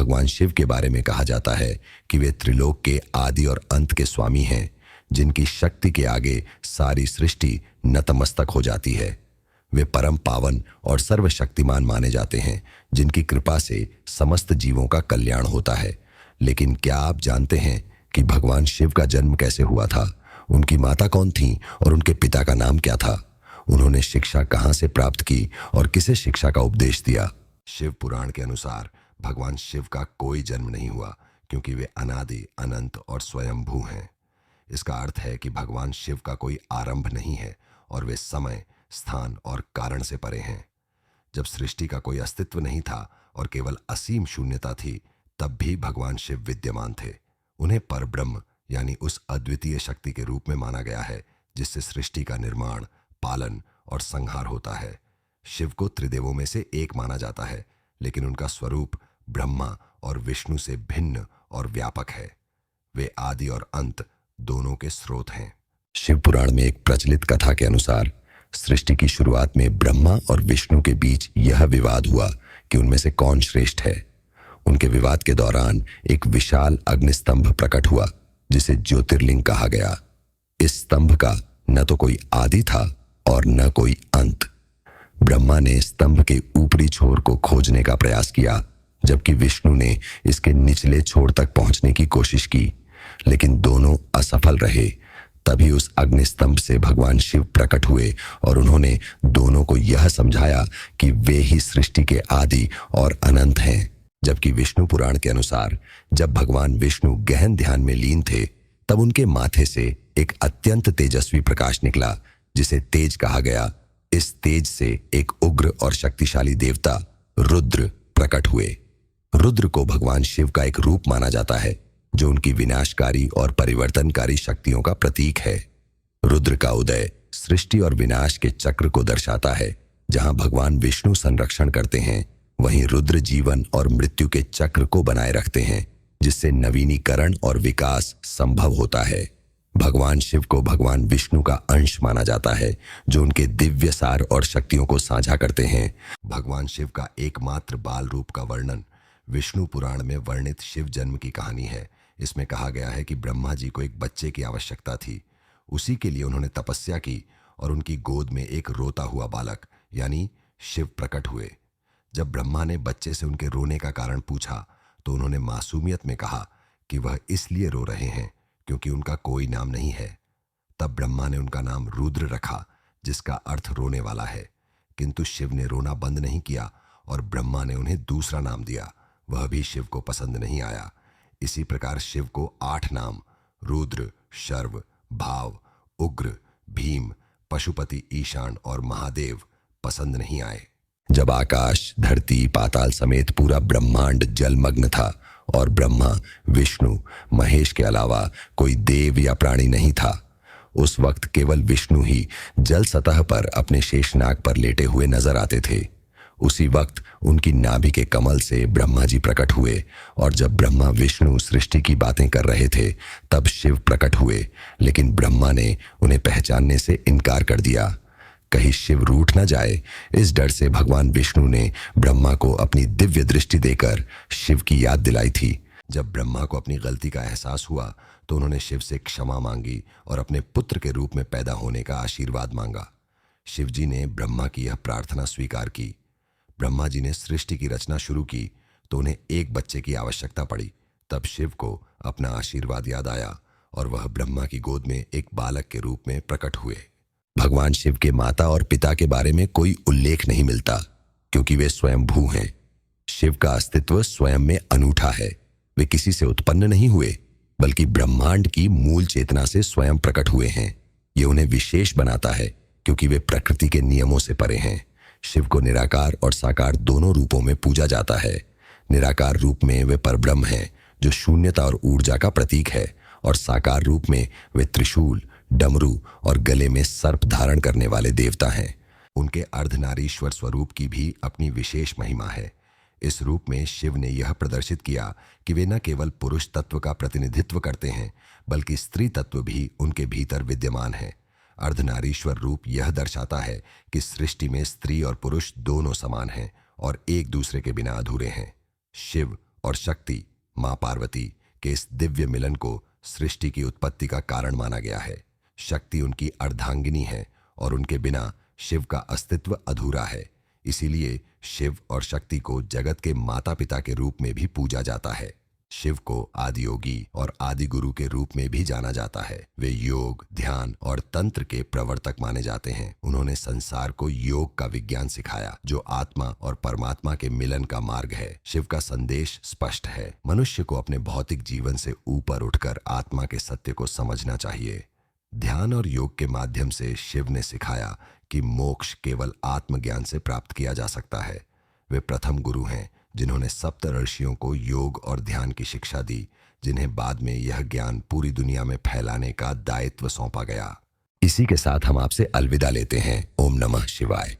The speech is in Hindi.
भगवान शिव के बारे में कहा जाता है कि वे त्रिलोक के आदि और अंत के स्वामी हैं, जिनकी शक्ति के आगे सारी सृष्टि नतमस्तक हो जाती है। वे परम पावन और सर्वशक्तिमान माने जाते हैं, जिनकी कृपा से समस्त जीवों का कल्याण होता है। लेकिन क्या आप जानते हैं कि भगवान शिव का जन्म कैसे हुआ था? उनकी माता कौन थी और उनके पिता का नाम क्या था? उन्होंने शिक्षा कहाँ से प्राप्त की और किसे शिक्षा का उपदेश दिया? शिव पुराण के अनुसार भगवान शिव का कोई जन्म नहीं हुआ, क्योंकि वे अनादि, अनंत और स्वयंभू हैं। इसका अर्थ है कि भगवान शिव का कोई आरंभ नहीं है और वे समय, स्थान और कारण से परे हैं। जब सृष्टि का कोई अस्तित्व नहीं था और केवल असीम शून्यता थी, तब भी भगवान शिव विद्यमान थे। उन्हें परब्रह्म यानी उस अद्वितीय शक्ति के रूप में माना गया है, जिससे सृष्टि का निर्माण, पालन और संहार होता है। शिव को त्रिदेवों में से एक माना जाता है, लेकिन उनका स्वरूप ब्रह्मा और विष्णु से भिन्न और व्यापक है। वे आदि और अंत दोनों के स्रोत हैं। शिव पुराण में एक प्रचलित कथा के अनुसार सृष्टि की शुरुआत में ब्रह्मा और विष्णु के बीच यह विवाद हुआ कि उनमें से कौन श्रेष्ठ है। उनके विवाद के दौरान एक विशाल अग्निस्तंभ प्रकट हुआ, जिसे ज्योतिर्लिंग कहा गया। इस स्तंभ का न तो कोई आदि था और न कोई अंत। ब्रह्मा ने स्तंभ के ऊपरी छोर को खोजने का प्रयास किया, जबकि विष्णु ने इसके निचले छोर तक पहुंचने की कोशिश की, लेकिन दोनों असफल रहे। तभी उस अग्निस्तंभ से भगवान शिव प्रकट हुए और उन्होंने दोनों को यह समझाया कि वे ही सृष्टि के आदि और अनंत हैं। जबकि विष्णु पुराण के अनुसार जब भगवान विष्णु गहन ध्यान में लीन थे, तब उनके माथे से एक अत्यंत तेजस्वी प्रकाश निकला, जिसे तेज कहा गया। इस तेज से एक उग्र और शक्तिशाली देवता रुद्र प्रकट हुए। रुद्र को भगवान शिव का एक रूप माना जाता है, जो उनकी विनाशकारी और परिवर्तनकारी शक्तियों का प्रतीक है। रुद्र का उदय सृष्टि और विनाश के चक्र को दर्शाता है। जहां भगवान विष्णु संरक्षण करते हैं, वहीं रुद्र जीवन और मृत्यु के चक्र को बनाए रखते हैं, जिससे नवीनीकरण और विकास संभव होता है। भगवान शिव को भगवान विष्णु का अंश माना जाता है, जो उनके दिव्य सार और शक्तियों को साझा करते हैं। भगवान शिव का एकमात्र बाल रूप का वर्णन विष्णु पुराण में वर्णित शिव जन्म की कहानी है। इसमें कहा गया है कि ब्रह्मा जी को एक बच्चे की आवश्यकता थी। उसी के लिए उन्होंने तपस्या की और उनकी गोद में एक रोता हुआ बालक यानी शिव प्रकट हुए। जब ब्रह्मा ने बच्चे से उनके रोने का कारण पूछा, तो उन्होंने मासूमियत में कहा कि वह इसलिए रो रहे हैं क्योंकि उनका कोई नाम नहीं है। तब ब्रह्मा ने उनका नाम रुद्र रखा, जिसका अर्थ रोने वाला है। किंतु शिव ने रोना बंद नहीं किया और ब्रह्मा ने उन्हें दूसरा नाम दिया। वह भी शिव को पसंद नहीं आया। इसी प्रकार शिव को 8 नाम रुद्र, शर्व, भाव, उग्र, भीम, पशुपति, ईशान और महादेव पसंद नहीं आए। जब आकाश, धरती, पाताल समेत पूरा ब्रह्मांड जलमग्न था और ब्रह्मा, विष्णु, महेश के अलावा कोई देव या प्राणी नहीं था, उस वक्त केवल विष्णु ही जल सतह पर अपने शेषनाग पर लेटे हुए नजर आते थे। उसी वक्त उनकी नाभि के कमल से ब्रह्मा जी प्रकट हुए और जब ब्रह्मा विष्णु सृष्टि की बातें कर रहे थे, तब शिव प्रकट हुए, लेकिन ब्रह्मा ने उन्हें पहचानने से इनकार कर दिया। कहीं शिव रूठ न जाए, इस डर से भगवान विष्णु ने ब्रह्मा को अपनी दिव्य दृष्टि देकर शिव की याद दिलाई थी। जब ब्रह्मा को अपनी गलती का एहसास हुआ, तो उन्होंने शिव से क्षमा मांगी और अपने पुत्र के रूप में पैदा होने का आशीर्वाद मांगा। शिव जी ने ब्रह्मा की यह प्रार्थना स्वीकार की। ब्रह्मा जी ने सृष्टि की रचना शुरू की, तो उन्हें एक बच्चे की आवश्यकता पड़ी। तब शिव को अपना आशीर्वाद याद आया और वह ब्रह्मा की गोद में एक बालक के रूप में प्रकट हुए। भगवान शिव के माता और पिता के बारे में कोई उल्लेख नहीं मिलता, क्योंकि वे स्वयंभू हैं। शिव का अस्तित्व स्वयं में अनूठा है। वे किसी से उत्पन्न नहीं हुए, बल्कि ब्रह्मांड की मूल चेतना से स्वयं प्रकट हुए हैं। ये उन्हें विशेष बनाता है, क्योंकि वे प्रकृति के नियमों से परे हैं। शिव को निराकार और साकार दोनों रूपों में पूजा जाता है। निराकार रूप में वे परब्रह्म हैं, जो शून्यता और ऊर्जा का प्रतीक है, और साकार रूप में वे त्रिशूल, डमरू और गले में सर्प धारण करने वाले देवता हैं। उनके अर्धनारीश्वर स्वरूप की भी अपनी विशेष महिमा है। इस रूप में शिव ने यह प्रदर्शित किया कि वे न केवल पुरुष तत्व का प्रतिनिधित्व करते हैं, बल्कि स्त्री तत्व भी उनके भीतर विद्यमान है। अर्धनारीश्वर रूप यह दर्शाता है कि सृष्टि में स्त्री और पुरुष दोनों समान हैं और एक दूसरे के बिना अधूरे हैं। शिव और शक्ति मां पार्वती के इस दिव्य मिलन को सृष्टि की उत्पत्ति का कारण माना गया है। शक्ति उनकी अर्धांगिनी है और उनके बिना शिव का अस्तित्व अधूरा है। इसीलिए शिव और शक्ति को जगत के माता पिता के रूप में भी पूजा जाता है। शिव को आदि योगी और आदि गुरु के रूप में भी जाना जाता है। वे योग, ध्यान और तंत्र के प्रवर्तक माने जाते हैं। उन्होंने संसार को योग का विज्ञान सिखाया, जो आत्मा और परमात्मा के मिलन का मार्ग है। शिव का संदेश स्पष्ट है, मनुष्य को अपने भौतिक जीवन से ऊपर उठकर आत्मा के सत्य को समझना चाहिए। ध्यान और योग के माध्यम से शिव ने सिखाया कि मोक्ष केवल आत्मज्ञान से प्राप्त किया जा सकता है। वे प्रथम गुरु हैं जिन्होंने सप्त ऋषियों को योग और ध्यान की शिक्षा दी, जिन्हें बाद में यह ज्ञान पूरी दुनिया में फैलाने का दायित्व सौंपा गया। इसी के साथ हम आपसे अलविदा लेते हैं। ओम नमः शिवाय।